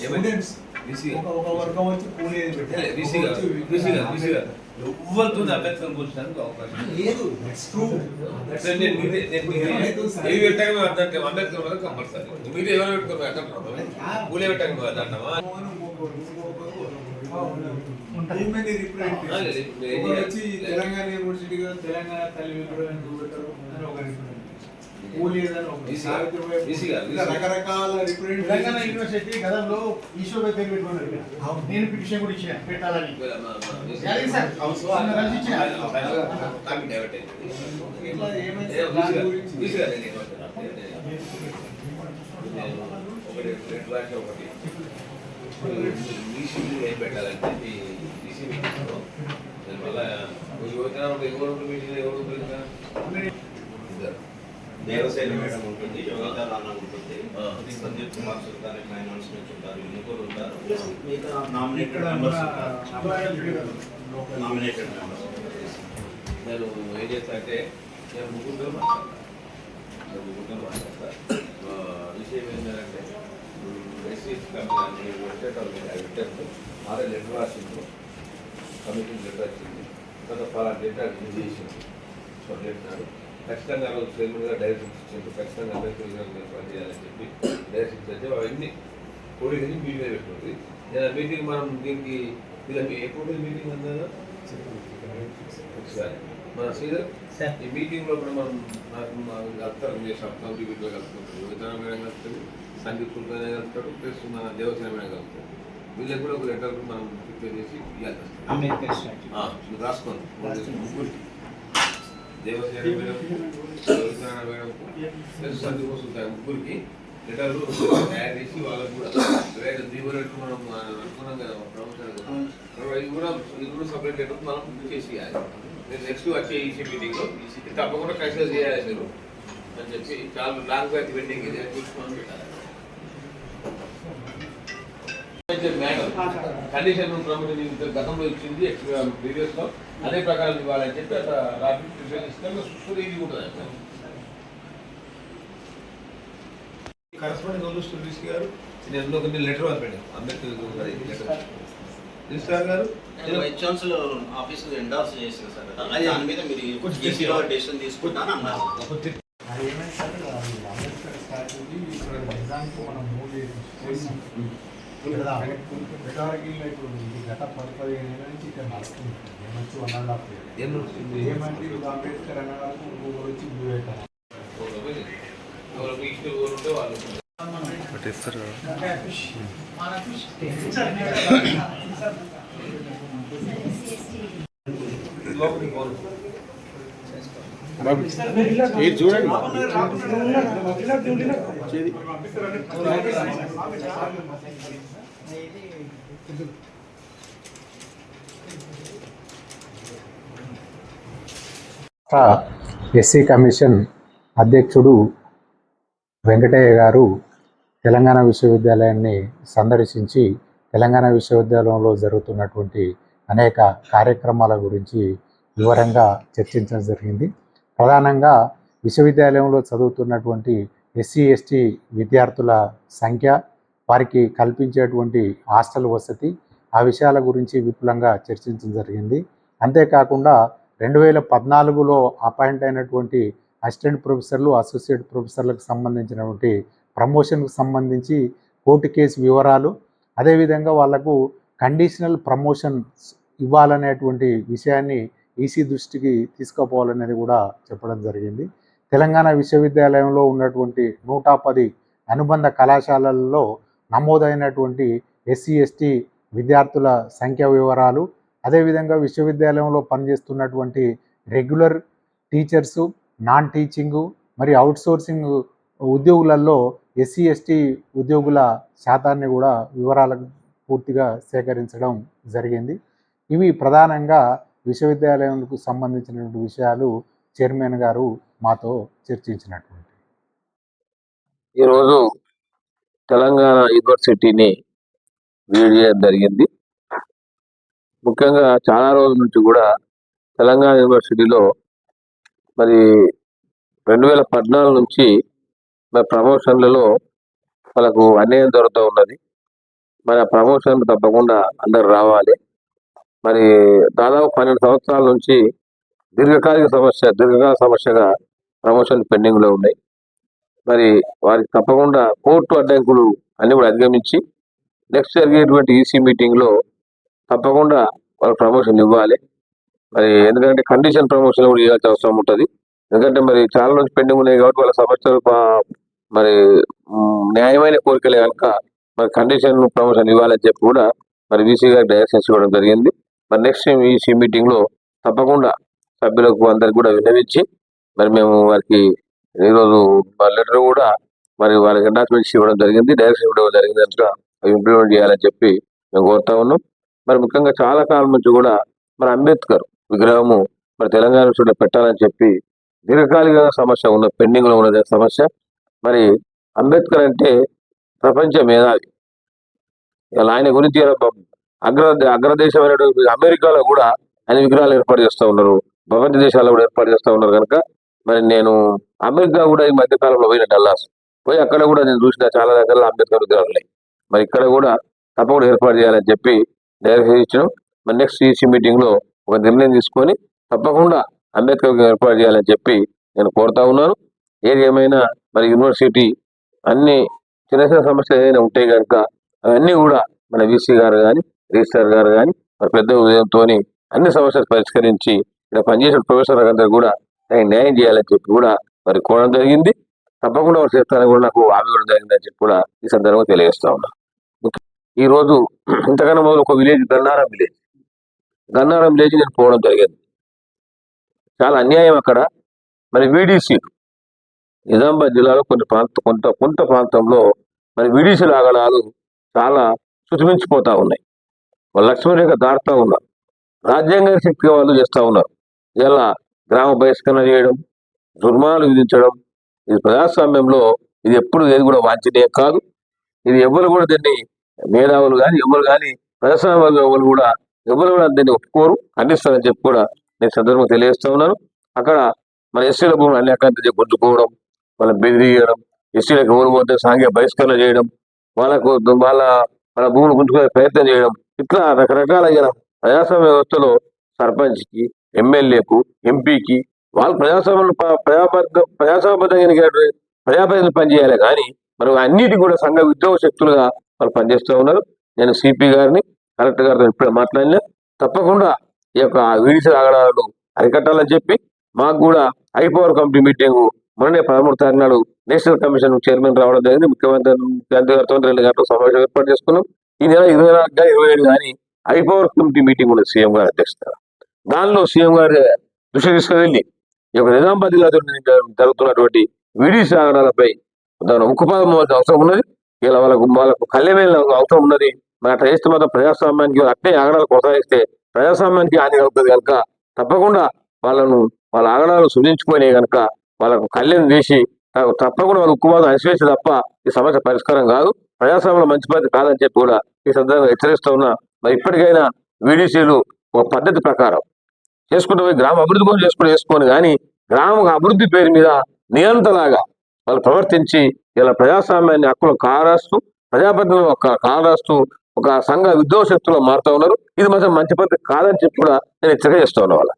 Students ఒక వర్గం వచ్చి పూణే ఎవరితో అభ్యర్థులను కూర్చోడానికి అవకాశం లేదు. ఏవి పెట్టాక అంబేద్కర్ కంపల్సరీ మీరు ఎవరు పెట్టుకుని అంటున్నాం పూలే పెట్టాక అంటున్నావా తెలంగాణ యూనివర్సిటీ తెలంగాణ తల్లి విగ్రహం ఎందుకు పెట్టరు అని ఒక రకరకాల తెలంగాణ యూనివర్సిటీ గతంలో ఈశ్వర్ పేరు పెట్టుకున్నారు. నేను పిటిషన్ కూడా ఇచ్చిన పెట్టాలని ఏం పెట్టాలంటే బీసీ మీటింగ్లో మీటింగ్ ఎవరు దేవసేన మేడం ఉంటుంది, యోగిత రాణా ఉంటుంది, సందీప్ కుమార్ సుల్తాన్ ఫైనాన్స్ నుంచి ఉంటారు, ముగ్గురు ఉంటారు. మిగతా నామినేటెడ్ మెంబర్స్ నేను ఏం చేస్తా అంటే నేను ముగ్గురు మాట్లాడతా. విషయం ఏంటంటే ఎస్సీ కంపెనీ పెట్టారు ఆర్ఎల్ లెటర్ రాసింది, కమిటీ లెటర్ వచ్చింది, తర్వాత ఫలానా డేటా చేసింది. సో పెట్టినాడు ఖచ్చితంగా రోజు చైర్మన్గా డైరెక్షన్ ఇచ్చింది, ఖచ్చితంగా అంబేద్కర్ ఏర్పాటు చేయాలని చెప్పి డైరెక్షన్ ఇచ్చి అవన్నీ కోడి మీటింగ్ పెట్టుకుంది. నేను మీటింగ్ మనం దీనికి ఇలా ఎప్పుడు మీటింగ్ అందా ఒకసారి మన శ్రీధర్ ఈ మీటింగ్లో కూడా మనం నాకు కలుపుతారు చేసాం. కమిటీ వీటిలో కలుపుకుంటారు, యువతన మేడం కలుపుతుంది, సందీప్ సుల్తానే కలుపుతాడు, ప్లస్ మన దేవసేన మేడం కలుపుతాడు. వీళ్ళకి కూడా ఒక లెటర్ మనం ప్రిపేర్ చేసి ఇవ్వాలి, రాసుకోండి ముగ్గురికి Devasena madam madam plus Sandeep Sultan ముగ్గురికి లెటర్లు తయారు చేసి వాళ్ళకు కూడా దీవులకు మనం అనుకున్నాం కదా ప్రమోషన్ ఇది కూడా సపరేట్ లెటర్ మనం చేసి నెక్స్ట్ వచ్చే ఈసీ మీటింగ్లో తప్పకుండా కన్సిడర్ చేయాలి మీరు అని చెప్పి చాలా లాంగ్ బ్యాక్ పెండింగ్ ఇది చూసుకొని పెట్టాలి. మేడం కండిషన్ గతంలో ఇచ్చింది ప్రీవియస్లో అదే ప్రకారం ఇవ్వాలని చెప్పి అట్లా రాబీ ఇస్తే ఇది ఉంటుంది. కరస్పాండెంట్ సురేష్ గారు నేను కొన్ని లెటర్ పంపాను అంబేద్కర్ రిజిస్ట్రార్ గారు వైస్ ఛాన్సలర్ ఆఫీసులో ఎండార్స్ చేశారు సార్. అది దాని మీద మీరు డెసిషన్ తీసుకుంటాను అన్నారు. గత 15 ఏళ్ళ నుంచి ఇక్కడ నడుస్తుంది. ఏమంటే 1.5 years ఏమంటే అంబేద్కర్ అన్న వరకు వచ్చి చూడండి ఎస్సీ కమిషన్ అధ్యక్షుడు వెంకటయ్య గారు తెలంగాణ విశ్వవిద్యాలయాన్ని సందర్శించి తెలంగాణ విశ్వవిద్యాలయంలో జరుగుతున్నటువంటి అనేక కార్యక్రమాల గురించి వివరంగా చర్చించడం జరిగింది. ప్రధానంగా విశ్వవిద్యాలయంలో చదువుతున్నటువంటి ఎస్సీ ఎస్టీ విద్యార్థుల సంఖ్య, వారికి కల్పించేటువంటి హాస్టల్ వసతి, ఆ విషయాల గురించి విపులంగా చర్చించడం జరిగింది. అంతేకాకుండా 2014లో అపాయింట్ అయినటువంటి అసిస్టెంట్ ప్రొఫెసర్లు, అసోసియేట్ ప్రొఫెసర్లకు సంబంధించినటువంటి ప్రమోషన్కు సంబంధించి కోర్టు కేసు వివరాలు, అదేవిధంగా వాళ్లకు కండిషనల్ ప్రమోషన్స్ ఇవ్వాలనేటువంటి విషయాన్ని ఈసీ దృష్టికి తీసుకుపోవాలనేది కూడా చెప్పడం జరిగింది. తెలంగాణ విశ్వవిద్యాలయంలో ఉన్నటువంటి 110 అనుబంధ కళాశాలల్లో నమోదైనటువంటి ఎస్సీ ఎస్టీ విద్యార్థుల సంఖ్య వివరాలు, అదేవిధంగా విశ్వవిద్యాలయంలో పనిచేస్తున్నటువంటి రెగ్యులర్ టీచర్సు, నాన్ టీచింగు మరియు అవుట్సోర్సింగ్ ఉద్యోగులలో ఎస్సీ ఎస్టీ ఉద్యోగుల శాతాన్ని కూడా వివరాలకు పూర్తిగా సేకరించడం జరిగింది. ఇవి ప్రధానంగా విశ్వవిద్యాలయంకు సంబంధించినటువంటి విషయాలు చైర్మన్ గారు మాతో చర్చించినటువంటి. ఈరోజు తెలంగాణ యూనివర్సిటీని విజిట్ చేయడం జరిగింది. ముఖ్యంగా చాలా రోజుల నుంచి కూడా తెలంగాణ యూనివర్సిటీలో మరి 2014 నుంచి మరి ప్రమోషన్లలో వాళ్ళకు అన్యాయం జరుగుతూ ఉన్నది. మరి ఆ ప్రమోషన్ తప్పకుండా అందరు రావాలి. మరి దాదాపు 12 సంవత్సరాల నుంచి దీర్ఘకాల సమస్యగా ప్రమోషన్ పెండింగ్ లో ఉన్నాయి. మరి వారికి తప్పకుండా కోర్టు అడ్డంకులు అన్ని కూడా అధిగమించి నెక్స్ట్ జరిగేటువంటి ఈసీ మీటింగ్ లో తప్పకుండా వాళ్ళకి ప్రమోషన్ ఇవ్వాలి. మరి ఎందుకంటే కండిషన్ ప్రమోషన్ కూడా ఇవ్వాల్సిన అవసరం ఉంటుంది. ఎందుకంటే మరి చాలా రోజు పెండింగ్ ఉన్నాయి కాబట్టి వాళ్ళ సమస్యలు మరి న్యాయమైన కోరికలే కనుక మరి కండిషన్ ప్రమోషన్ ఇవ్వాలని చెప్పి కూడా మరి వీసీ గారికి డైరెక్షన్స్ ఇవ్వడం జరిగింది. మరి నెక్స్ట్ ఈసీ మీటింగ్ లో తప్పకుండా సభ్యులకు అందరికి కూడా విన్నవించి మరి మేము వారికి ఈరోజు లెటర్ కూడా మరి వాళ్ళకి అనాథమెంట్స్ ఇవ్వడం జరిగింది, డైరెక్షన్ ఇవ్వడం జరిగింది కనుక అవి ఇంప్లిమెంట్ చేయాలని చెప్పి మేము కోరుతా ఉన్నాం. మరి ముఖ్యంగా చాలా కాలం నుంచి కూడా మరి అంబేద్కర్ విగ్రహము మరి తెలంగాణ విషయంలో పెట్టాలని చెప్పి దీర్ఘకాలిక సమస్య ఉన్న పెండింగ్ లో ఉన్నది సమస్య. మరి అంబేద్కర్ అంటే ప్రపంచ మేధావి. ఇలా ఆయన గురించి అగ్రదేశమైనటువంటి అమెరికాలో కూడా ఆయన విగ్రహాలు ఏర్పాటు చేస్తూ ఉన్నారు, ప్రపంచ దేశాల్లో కూడా ఏర్పాటు చేస్తూ ఉన్నారు కనుక మరి నేను అమెరికా కూడా ఈ మధ్య కాలంలో పోయిన డల్లాస్ పోయి అక్కడ కూడా నేను చూసిన చాలా దగ్గర అంబేద్కర్ విగ్రహాలు ఉన్నాయి. మరి ఇక్కడ కూడా తప్పకుండా ఏర్పాటు చేయాలని చెప్పి డైరెక్షన్ ఇచ్చినాం. మరి నెక్స్ట్ ఈసీ మీటింగ్ లో ఒక నిర్ణయం తీసుకొని తప్పకుండా అంబేద్కర్ ఏర్పాటు చేయాలని చెప్పి నేను కోరుతా ఉన్నాను. ఏది ఏమైనా మరి యూనివర్సిటీ అన్ని చిన్న చిన్న సమస్యలు ఏదైనా ఉంటాయి కనుక అవన్నీ కూడా మన వీసీ గారు కానీ రిజిస్టర్ గారు కానీ మరి పెద్ద ఉదయంతో అన్ని సమస్యలు పరిష్కరించి ఇక్కడ పనిచేసిన ప్రొఫెసర్ అందరూ కూడా న్యాయం చేయాలని చెప్పి కూడా మరి కోరడం జరిగింది. తప్పకుండా వారు చేస్తారని కూడా నాకు హామీ ఇవ్వడం జరిగిందని చెప్పి కూడా ఈ సందర్భంగా తెలియజేస్తా ఉన్నా. ఈ రోజు ఇంతకన్నా మొదలు ఒక విలేజ్ గన్నారం విలేజ్ నేను పోవడం జరిగింది. చాలా అన్యాయం అక్కడ. మరి వీడీసీ నిజామాబాద్ జిల్లాలో కొంత ప్రాంతంలో మరి వీడీసీల ఆగడాలు చాలా శుతిమించిపోతా ఉన్నాయి. వాళ్ళు లక్ష్మీరేఖ దాటుతూ ఉన్నారు, రాజ్యాంగ శక్తిగా వాళ్ళు చేస్తూ ఉన్నారు. ఇలా గ్రామ బహిష్కరణ చేయడం, జుర్మాలు విధించడం, ఇది ప్రజాస్వామ్యంలో ఇది ఎప్పుడు ఏది కూడా వాంఛనీయం కాదు. ఇది ఎవరు కూడా దీన్ని మేధావులు కానీ ఎవరు కానీ ప్రజాస్వామ్యంలో ఎవరు కూడా దీన్ని ఒప్పుకోరు, ఖండిస్తారని చెప్పి కూడా నేను సందర్భంగా తెలియజేస్తూ ఉన్నాను. అక్కడ మన ఎస్సీల భూములు అన్ని అక్కడ గుంజుకోవడం, వాళ్ళని బెదిరియడం, ఎస్సీలకు ఎవరు పోతే సాంఘిక బహిష్కరణ చేయడం, వాళ్ళ భూములు గుంజుకునే ప్రయత్నం చేయడం, ఇట్లా రకరకాల ప్రజాస్వామ్య వ్యవస్థలో సర్పంచ్కి, ఎమ్మెల్యేకు, ఎంపీకి వాళ్ళు ప్రజాప్రతినిధులు పనిచేయాలి కానీ మరి అన్నిటి కూడా సంఘ ఉద్యోగ శక్తులుగా వాళ్ళు పనిచేస్తూ ఉన్నారు. నేను సిపి గారిని కలెక్టర్ గారితో ఇప్పుడే మాట్లాడినా తప్పకుండా ఈ యొక్క వీడిసి ఆగడాలను అరికట్టాలని చెప్పి మాకు కూడా హైపవర్ కమిటీ మీటింగ్ మొన్నే 13 తారీఖు నాడు నేషనల్ కమిషన్ చైర్మన్ రావడం జరిగింది. ముఖ్యమంత్రి గారితో 2 గంటల సమావేశం ఏర్పాటు చేసుకున్నాం. ఈ నెల 24 27 కానీ హైపవర్ కమిటీ మీటింగ్ ఉన్నది సీఎం గారి అధ్యక్షత. దానిలో సీఎం గారి దృష్టి తీసుకువెళ్ళి ఈ యొక్క నిజామాబాద్ జిల్లా జరుగుతున్నటువంటి వీడిసి ఆగడాలపై ఉక్కుపాదం అవసరం ఉన్నది. ఇలా వాళ్ళకు కళ్యాణ అవసరం ఉన్నది. మరి అట్లా చేస్తే మాత్రం ప్రజాస్వామ్యానికి అట్టే ఆగడాలు కొనసాగిస్తే ప్రజాస్వామ్యానికి హాని కలుగుతుంది కనుక తప్పకుండా వాళ్ళ ఆగడాలు సృజించుకునే కనుక వాళ్ళకు కళ్యాణం చేసి తప్పకుండా వాళ్ళ ఉక్కుపాదం అనిశ్వేసి తప్ప ఈ సమస్య పరిష్కారం కాదు, ప్రజాస్వామ్యంలో మంచి పద్ధతి కాదని చెప్పి కూడా ఈ సందర్భంగా హెచ్చరిస్తూ ఉన్నా. మరి ఇప్పటికైనా వీడీసీలు ఒక పద్ధతి ప్రకారం చేసుకుంటూ పోయి గ్రామ అభివృద్ధి కోసం చేసుకొని కానీ గ్రామ అభివృద్ధి పేరు మీద నియంతలాగా వాళ్ళు ప్రవర్తించి ఇలా ప్రజాస్వామ్యాన్ని హక్కులు కారాస్తూ ప్రజాప్రతినిధులు కారాస్తూ ఒక సంఘ విద్రోహ శక్తులు మారుతూ ఉన్నారు. ఇది మాత్రం మంచి పద్ధతి కాదని చెప్పి కూడా నేను హెచ్చరిక చేస్తూ ఉన్నా వాళ్ళ